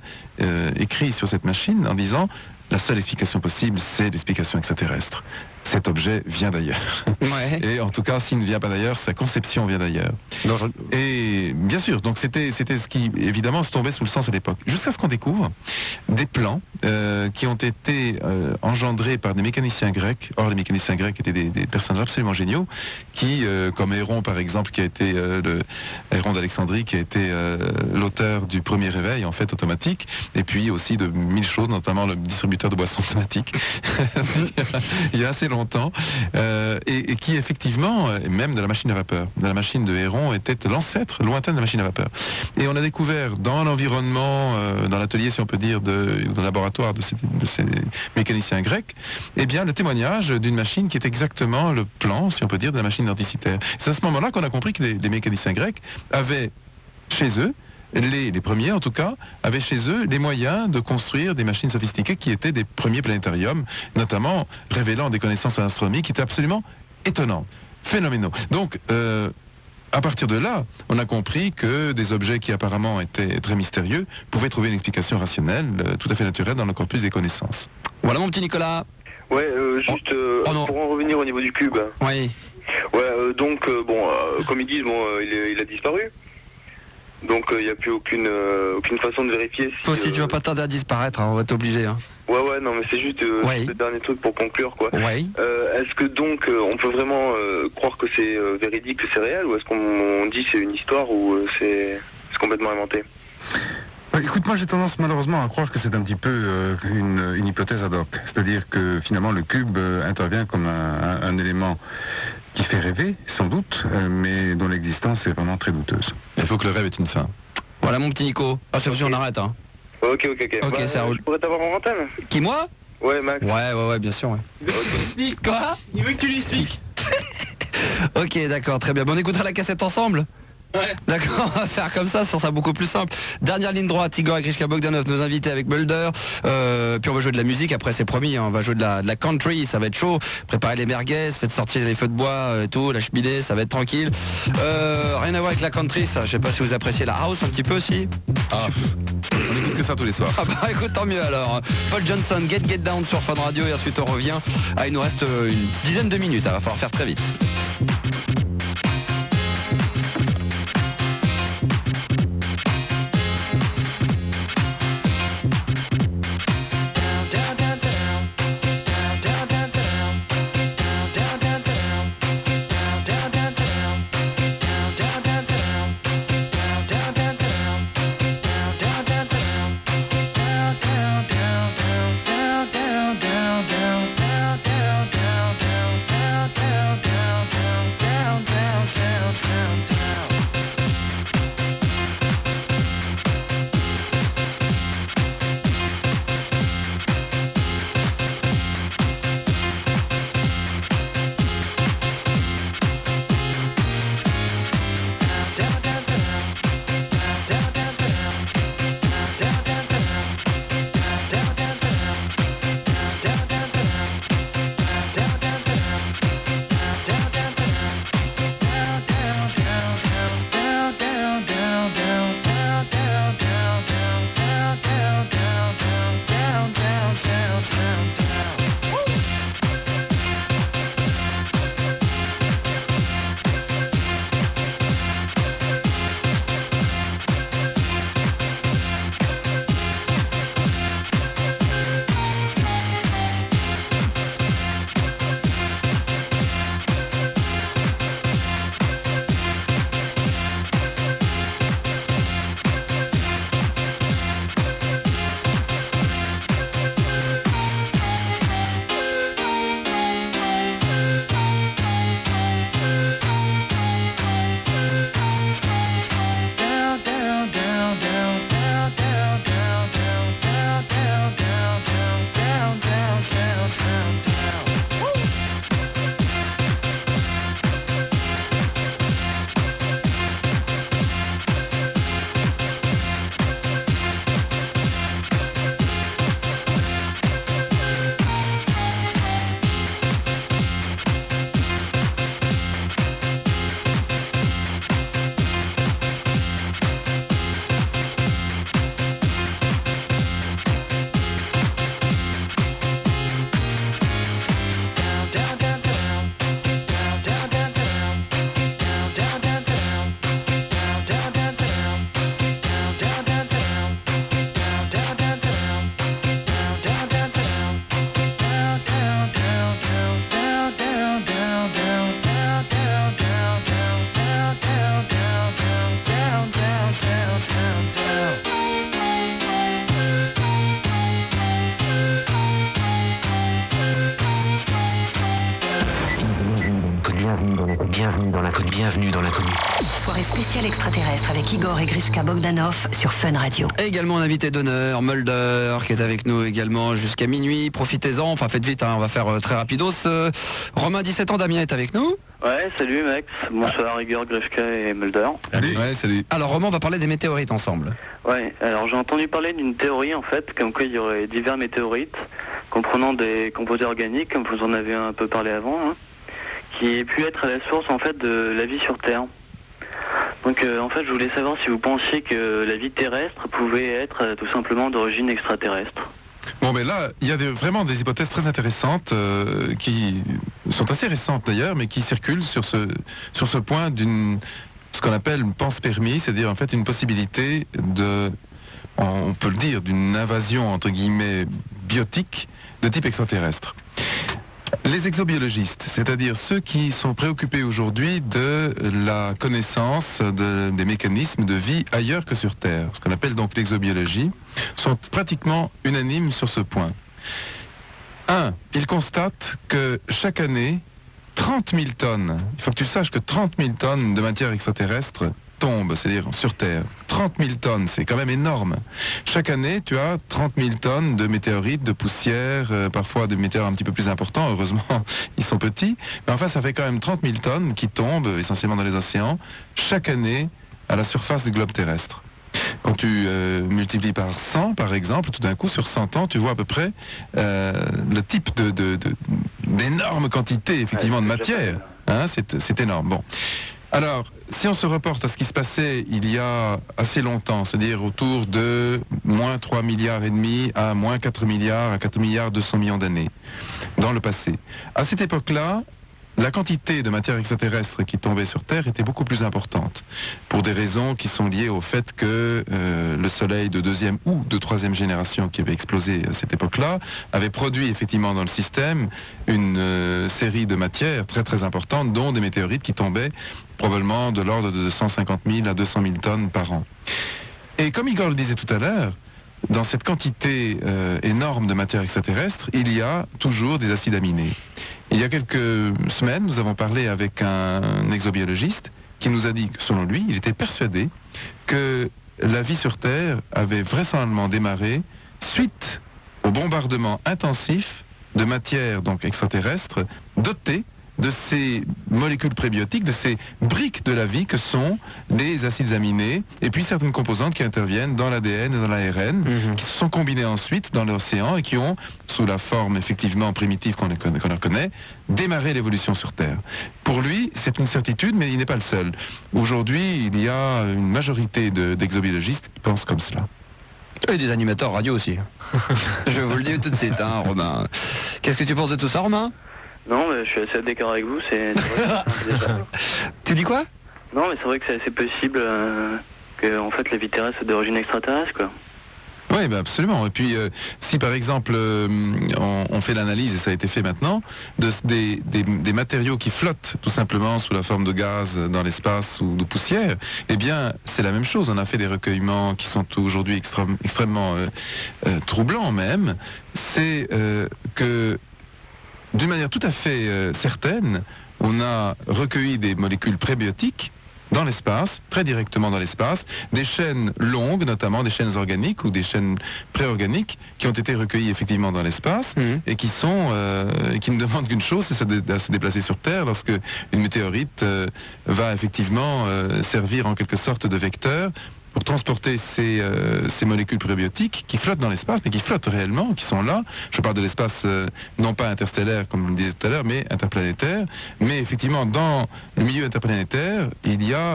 écrits sur cette machine en disant la seule explication possible, c'est l'explication extraterrestre. Cet objet vient d'ailleurs. Ouais. Et en tout cas, s'il ne vient pas d'ailleurs, sa conception vient d'ailleurs. Et bien sûr, donc c'était ce qui, évidemment, se tombait sous le sens à l'époque. Jusqu'à ce qu'on découvre des plans qui ont été engendrés par des mécaniciens grecs. Or, les mécaniciens grecs étaient des personnages absolument géniaux, qui, comme Héron, par exemple, qui a été Héron d'Alexandrie, qui a été l'auteur du premier réveil, en fait, automatique, et puis aussi de 1000 choses, notamment le distributeur de boissons automatique, il y a assez longtemps, et qui effectivement, même de la machine à vapeur, de la machine de Héron, était l'ancêtre lointain de la machine à vapeur. Et on a découvert dans l'environnement, dans l'atelier, si on peut dire, dans le laboratoire de ces mécaniciens grecs, eh bien, le témoignage d'une machine qui est exactement le plan, si on peut dire, de la machine d'Anticythère. C'est à ce moment-là qu'on a compris que les mécaniciens grecs avaient chez eux les premiers en tout cas, avaient chez eux les moyens de construire des machines sophistiquées qui étaient des premiers planétariums, notamment révélant des connaissances en astronomie qui étaient absolument étonnantes, phénoménaux. Donc, à partir de là, on a compris que des objets qui apparemment étaient très mystérieux pouvaient trouver une explication rationnelle, tout à fait naturelle dans le corpus des connaissances. Voilà mon petit Nicolas. Ouais, juste pour en revenir au niveau du cube. Oui. Ouais, donc comme ils disent, il a disparu. Donc il n'y a plus aucune façon de vérifier si... Toi aussi tu vas pas tarder à disparaître, hein, on va t'obliger. Hein. Ouais, non mais c'est juste le dernier truc pour conclure quoi. Ouais. Est-ce que donc on peut vraiment croire que c'est véridique, que c'est réel, ou est-ce qu'on dit que c'est une histoire ou c'est complètement inventé? Écoute, moi j'ai tendance malheureusement à croire que c'est un petit peu une hypothèse ad hoc. C'est-à-dire que finalement le cube intervient comme un élément qui fait rêver, sans doute, mais dont l'existence est vraiment très douteuse. Il faut que le rêve ait une fin. Voilà mon petit Nico. Ah, c'est on arrête, hein. Ok. Ok, ça roule. Je pourrais t'avoir en antenne? Qui, moi? Ouais, Max. Ouais, bien sûr, ouais. Okay. Quoi? Il veut que tu l'expliques. Ok, d'accord, très bien. Bon, on écoutera la cassette ensemble? Ouais. D'accord, on va faire comme ça sera beaucoup plus simple. Dernière ligne droite, Igor et Grishka Bogdanov, nos invités avec Mulder. Puis on va jouer de la musique, après c'est promis, hein, on va jouer de la country, ça va être chaud. Préparez les merguez, faites sortir les feux de bois et tout, la cheminée, ça va être tranquille. Rien à voir avec la country, ça, je sais pas si vous appréciez la house un petit peu aussi. Ah, on écoute que ça tous les soirs. Ah bah écoute, tant mieux alors. Paul Johnson, Get Down sur Fun Radio et ensuite on revient. Ah, il nous reste une dizaine de minutes, il va falloir faire très vite. Bienvenue dans l'inconnu. Soirée spéciale extraterrestre avec Igor et Grishka Bogdanov sur Fun Radio. Et également un invité d'honneur, Mulder, qui est avec nous également jusqu'à minuit. Profitez-en, enfin faites vite, hein, on va faire très rapidos. Romain, 17 ans, Damien est avec nous. Ouais, salut Max, bonsoir Igor, Grishka et Mulder. Salut. Ouais, salut. Alors Romain, on va parler des météorites ensemble. Ouais, alors j'ai entendu parler d'une théorie en fait, comme quoi il y aurait divers météorites, comprenant des composés organiques, comme vous en avez un peu parlé avant, hein, qui aient pu être à la source en fait de la vie sur Terre. Donc en fait je voulais savoir si vous pensiez que la vie terrestre pouvait être tout simplement d'origine extraterrestre. Bon, mais là, il y a vraiment des hypothèses très intéressantes qui sont assez récentes d'ailleurs, mais qui circulent sur ce point ce qu'on appelle une panspermie, c'est-à-dire en fait une possibilité on peut le dire, d'une invasion entre guillemets biotique de type extraterrestre. Les exobiologistes, c'est-à-dire ceux qui sont préoccupés aujourd'hui de la connaissance des mécanismes de vie ailleurs que sur Terre, ce qu'on appelle donc l'exobiologie, sont pratiquement unanimes sur ce point. Ils constatent que chaque année, 30 000 tonnes, il faut que tu saches que 30 000 tonnes de matière extraterrestre tombent, c'est-à-dire sur Terre. 30 000 tonnes, c'est quand même énorme. Chaque année, tu as 30 000 tonnes de météorites, de poussière, parfois des météores un petit peu plus importants, heureusement, ils sont petits. Mais enfin, ça fait quand même 30 000 tonnes qui tombent, essentiellement dans les océans, chaque année à la surface du globe terrestre. Quand tu multiplies par 100, par exemple, tout d'un coup, sur 100 ans, tu vois à peu près le type d'énormes quantités, effectivement, de matière. Hein, c'est énorme. Bon. Alors, si on se reporte à ce qui se passait il y a assez longtemps, c'est-à-dire autour de moins 3 milliards et demi à moins 4 milliards, à 4 milliards 200 millions d'années, dans le passé. À cette époque-là, la quantité de matière extraterrestre qui tombait sur Terre était beaucoup plus importante, pour des raisons qui sont liées au fait que le Soleil de deuxième ou de troisième génération qui avait explosé à cette époque-là avait produit effectivement dans le système une série de matières très très importantes, dont des météorites qui tombaient probablement de l'ordre de 150 000 à 200 000 tonnes par an. Et comme Igor le disait tout à l'heure, dans cette quantité énorme de matière extraterrestre, il y a toujours des acides aminés. Il y a quelques semaines, nous avons parlé avec un exobiologiste qui nous a dit que, selon lui, il était persuadé que la vie sur Terre avait vraisemblablement démarré suite au bombardement intensif de matière donc extraterrestre dotée de ces molécules prébiotiques, de ces briques de la vie que sont les acides aminés, et puis certaines composantes qui interviennent dans l'ADN et dans l'ARN, qui se sont combinées ensuite dans l'océan et qui ont, sous la forme effectivement primitive qu'on connaît, démarré l'évolution sur Terre. Pour lui, c'est une certitude, mais il n'est pas le seul. Aujourd'hui, il y a une majorité d'exobiologistes qui pensent comme cela. Et des animateurs radio aussi. Je vous le dis tout de suite, hein, Romain. Qu'est-ce que tu penses de tout ça, Romain ? Non, mais je suis assez d'accord avec vous, c'est vrai que Tu dis quoi ? Non, mais c'est vrai que c'est assez possible que en fait la vie terrestre est d'origine extraterrestre, quoi. Oui, ben absolument. Et puis, si par exemple, on fait l'analyse, et ça a été fait maintenant, des matériaux qui flottent tout simplement sous la forme de gaz dans l'espace ou de poussière, eh bien, c'est la même chose. On a fait des recueillements qui sont aujourd'hui extrêmement troublants même. C'est que, d'une manière tout à fait certaine, on a recueilli des molécules prébiotiques dans l'espace, très directement dans l'espace, des chaînes longues, notamment des chaînes organiques ou des chaînes préorganiques qui ont été recueillies effectivement dans l'espace et qui ne demandent qu'une chose, c'est de se déplacer sur Terre lorsque une météorite va effectivement servir en quelque sorte de vecteur pour transporter ces molécules prébiotiques qui flottent dans l'espace, mais qui flottent réellement, qui sont là. Je parle de l'espace non pas interstellaire, comme je le disais tout à l'heure, mais interplanétaire. Mais effectivement, dans le milieu interplanétaire,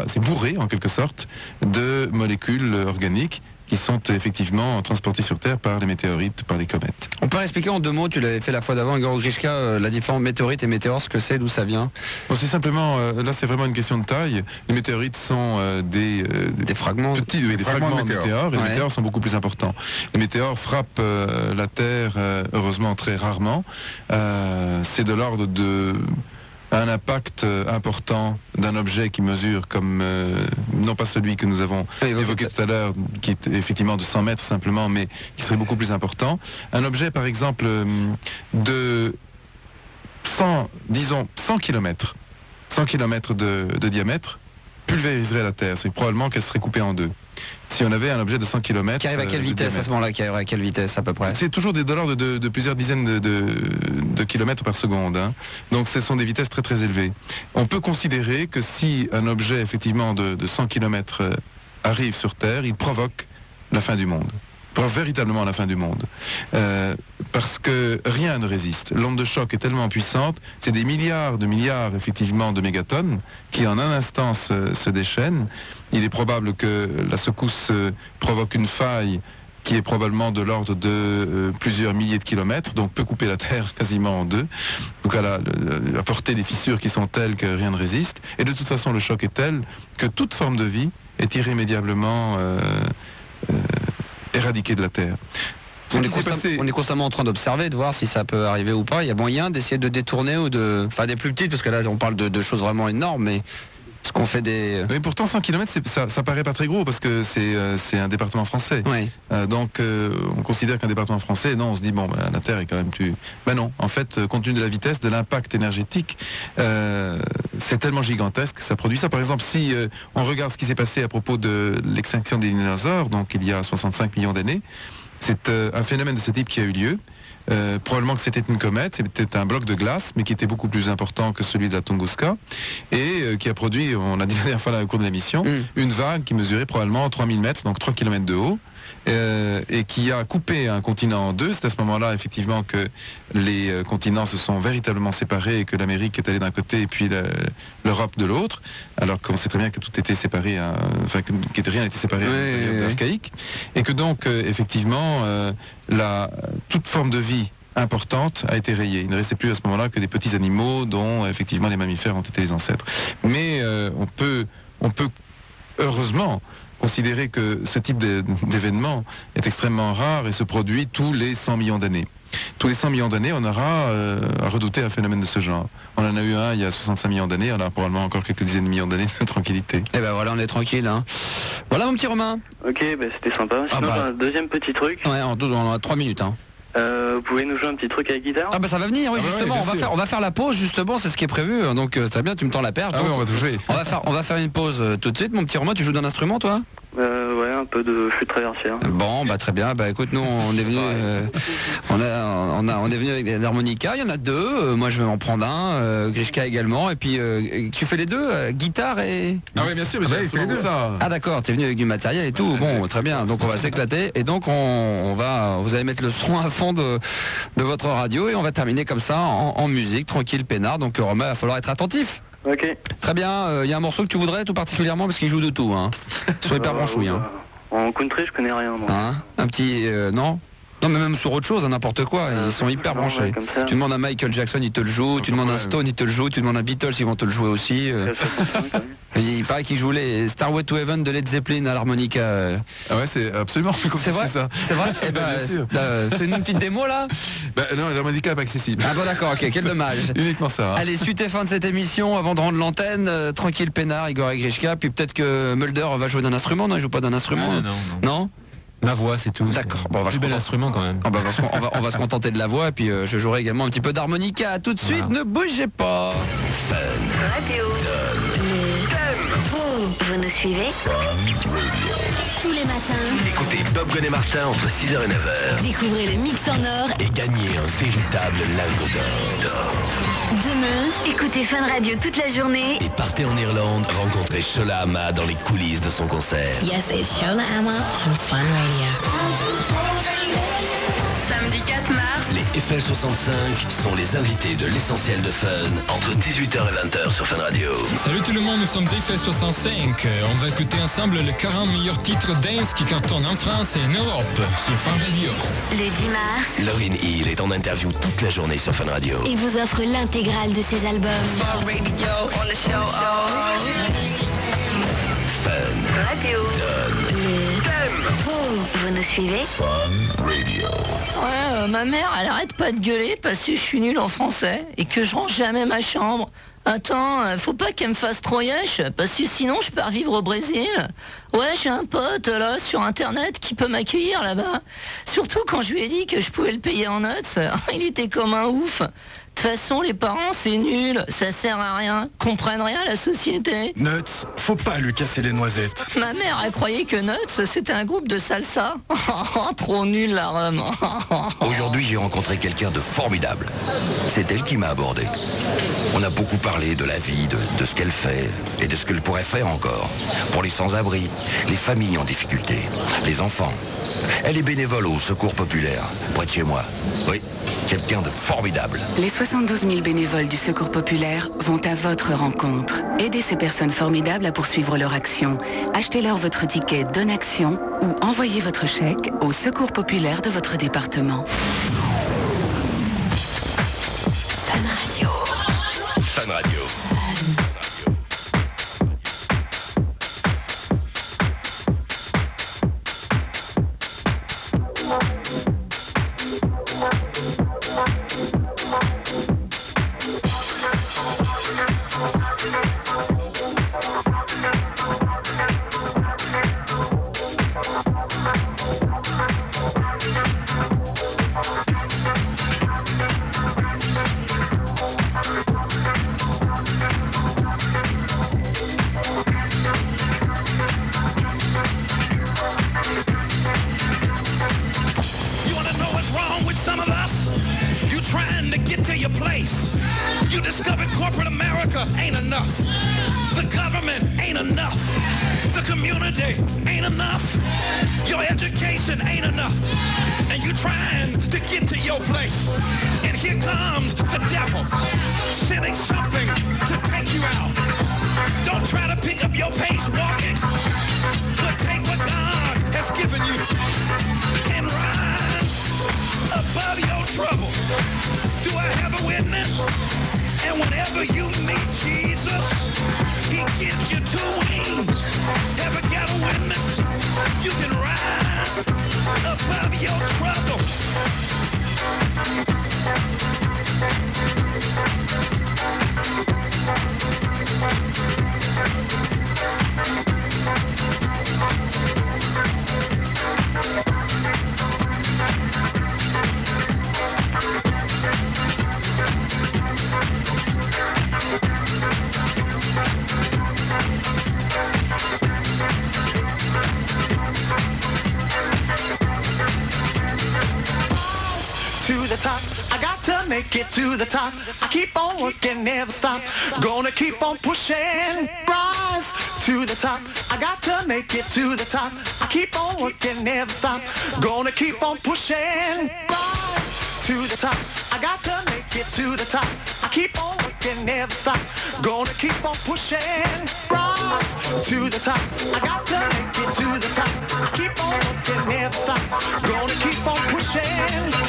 c'est bourré, en quelque sorte, de molécules organiques qui sont effectivement transportées sur Terre par les météorites, par les comètes. On peut expliquer en 2 mots, tu l'avais fait la fois d'avant, Igor Grishka, la différence météorite et météore, ce que c'est, d'où ça vient? Bon, c'est simplement, là c'est vraiment une question de taille. Les météorites sont des fragments, des fragments de météores, et les météores sont beaucoup plus importants. Les météores frappent la Terre, heureusement très rarement. C'est de l'ordre de un impact important d'un objet qui mesure comme, non pas celui que nous avons évoqué tout à l'heure, qui est effectivement de 100 mètres simplement, mais qui serait beaucoup plus important. Un objet, par exemple, de 100 km, 100 km de diamètre, pulvériserait la Terre. C'est probablement qu'elle serait coupée en deux. Si on avait un objet de 100 km... Qui arrive à quelle vitesse à ce moment-là? Qui arrive à quelle vitesse à peu près? C'est toujours des dollars de plusieurs dizaines de kilomètres par seconde. Hein. Donc ce sont des vitesses très très élevées. On peut considérer que si un objet effectivement de 100 km arrive sur Terre, il provoque la fin du monde. Véritablement la fin du monde. Parce que rien ne résiste. L'onde de choc est tellement puissante, c'est des milliards effectivement de mégatonnes qui en un instant se déchaînent. Il est probable que la secousse provoque une faille qui est probablement de l'ordre de plusieurs milliers de kilomètres, donc peut couper la Terre quasiment en deux. Donc elle a apporté des fissures qui sont telles que rien ne résiste. Et de toute façon, le choc est tel que toute forme de vie est irrémédiablement éradiquée de la Terre. On est constamment en train d'observer, de voir si ça peut arriver ou pas. Il y a moyen d'essayer de détourner ou de... Enfin des plus petites, parce que là on parle de choses vraiment énormes, mais... Ce qu'on fait des... Mais pourtant 100 km, ça paraît pas très gros parce que c'est un département français. Oui. Donc on considère qu'un département français, non, on se dit bon, la Terre est quand même plus... Ben non, en fait, compte tenu de la vitesse, de l'impact énergétique, c'est tellement gigantesque que ça produit ça. Par exemple, si on regarde ce qui s'est passé à propos de l'extinction des dinosaures, donc il y a 65 millions d'années, c'est un phénomène de ce type qui a eu lieu. Probablement que c'était une comète, c'était un bloc de glace, mais qui était beaucoup plus important que celui de la Tunguska, et qui a produit, on l'a dit la dernière fois au cours de l'émission, une vague qui mesurait probablement 3000 mètres, donc 3 km de haut, et qui a coupé un continent en deux. C'est à ce moment-là, effectivement, que les continents se sont véritablement séparés et que l'Amérique est allée d'un côté et puis l'Europe de l'autre, alors qu'on sait très bien que tout était séparé, que rien n'était séparé à une période archaïque, et que donc, effectivement, toute forme de vie importante a été rayée. Il ne restait plus à ce moment-là que des petits animaux dont, effectivement, les mammifères ont été les ancêtres. Mais on peut heureusement considérer que ce type d'événement est extrêmement rare et se produit tous les 100 millions d'années. Tous les 100 millions d'années, on aura à redouter un phénomène de ce genre. On en a eu un il y a 65 millions d'années, on a probablement encore quelques dizaines de millions d'années de tranquillité. Et ben voilà, on est tranquille. Hein. Voilà mon petit Romain. Ok, c'était sympa. Sinon, un deuxième petit truc. Ouais, on a 3 minutes. Hein. Vous pouvez nous jouer un petit truc à la guitare? Ah bah ça va venir, oui, justement, on va faire la pause, justement, c'est ce qui est prévu, donc très bien, tu me tends la perche. Ah oui, on va tout jouer. On va faire une pause tout de suite, mon petit Romain, tu joues d'un instrument, toi? Ouais, un peu de flûte traversière. Bon, bah très bien, bah écoute, nous on est venu on est venu avec des harmonicas, il y en a deux, moi je vais en prendre un, Grishka également, et puis tu fais les deux, guitare et... Ah oui, bien sûr, mais j'ai les deux. Ça. Ah d'accord, t'es venu avec du matériel et tout, bon, très bien, donc on va s'éclater, et donc vous allez mettre le son à fond de votre radio, et on va terminer comme ça, en musique, tranquille, peinard, donc Romain, il va falloir être attentif. Ok. Très bien, y a un morceau que tu voudrais tout particulièrement, parce qu'il joue de tout, hein. Sois hyper branchouille, hein. En country, je connais rien, moi. Hein, un petit... non, mais même sur autre chose, n'importe quoi, ils sont hyper branchés. Ouais, tu demandes à Michael Jackson, il te le joue, tu demandes à Stone, il te le joue, tu demandes à Beatles, ils vont te le jouer aussi. Il paraît qu'il joue les Starway to Heaven de Led Zeppelin à l'harmonica. Ah ouais, c'est absolument c'est vrai, ça. C'est vrai. Eh ben, fais-nous une petite démo là. Non, l'harmonica n'est pas accessible. Ah bon d'accord, ok, quel dommage. Uniquement ça. Hein. Allez, suite et fin de cette émission, avant de rendre l'antenne, tranquille peinard, Igor et Grishka, puis peut-être que Mulder va jouer d'un instrument, non, il joue pas d'un instrument. Non. Ma voix, c'est tout. D'accord. Bon, on va plus bel instrument quand même. On va se contenter de la voix, et puis je jouerai également un petit peu d'harmonica. Tout de suite, ne bougez pas. Fun Radio. Vous nous suivez? Tous les matins. Écoutez Bob Gonnet-Martin entre 6h et 9h. Découvrez le mix en or. Et gagnez un véritable lingot d'or. Demain, écoutez Fun Radio toute la journée. Et partez en Irlande rencontrer Shola Ama dans les coulisses de son concert. Yes, it's Shola Ama on Fun Radio. Samedi 4 mars. Les FL65 sont les invités de l'essentiel de Fun entre 18h et 20h sur Fun Radio. Salut tout le monde, nous sommes FL65. On va écouter ensemble les 40 meilleurs titres dance qui cartonnent en France et en Europe sur Fun Radio. Le 10 mars. Lauryn Hill est en interview toute la journée sur Fun Radio. Et vous offre l'intégrale de ses albums. Fun Radio, on the show. Fun Radio. Vous nous suivez? Fun Radio. Ouais, ma mère, elle arrête pas de gueuler parce que je suis nul en français et que je range jamais ma chambre. Attends, faut pas qu'elle me fasse trop yesh, parce que sinon je pars vivre au Brésil. Ouais, j'ai un pote là sur internet qui peut m'accueillir là-bas. Surtout quand je lui ai dit que je pouvais le payer en notes, il était comme un ouf. toute façon, les parents, c'est nul, ça sert à rien, comprennent rien à la société. Nuts, faut pas lui casser les noisettes. Ma mère, elle croyait que Nuts, c'était un groupe de salsa. Trop nul, la rhum. Aujourd'hui, j'ai rencontré quelqu'un de formidable. C'est elle qui m'a abordé. On a beaucoup parlé de la vie, de ce qu'elle fait et de ce qu'elle pourrait faire encore. Pour les sans-abri, les familles en difficulté, les enfants. Elle est bénévole au Secours Populaire, près de chez moi. Oui, quelqu'un de formidable. Les 72 000 bénévoles du Secours Populaire vont à votre rencontre. Aidez ces personnes formidables à poursuivre leur action. Achetez-leur votre ticket Don'Action ou envoyez votre chèque au Secours Populaire de votre département. Fun Radio. Fun Radio. Get to the top, I keep on working, never stop. Gonna keep on pushing, rise to the top. I got to make it to the top. I keep on working, never stop. Gonna keep on pushing, rise to the top. I got to make it to the top. I keep on working, never stop. Gonna keep on pushing, rise to the top. I got to make it to the top. I keep on working, never stop. Gonna keep on pushing.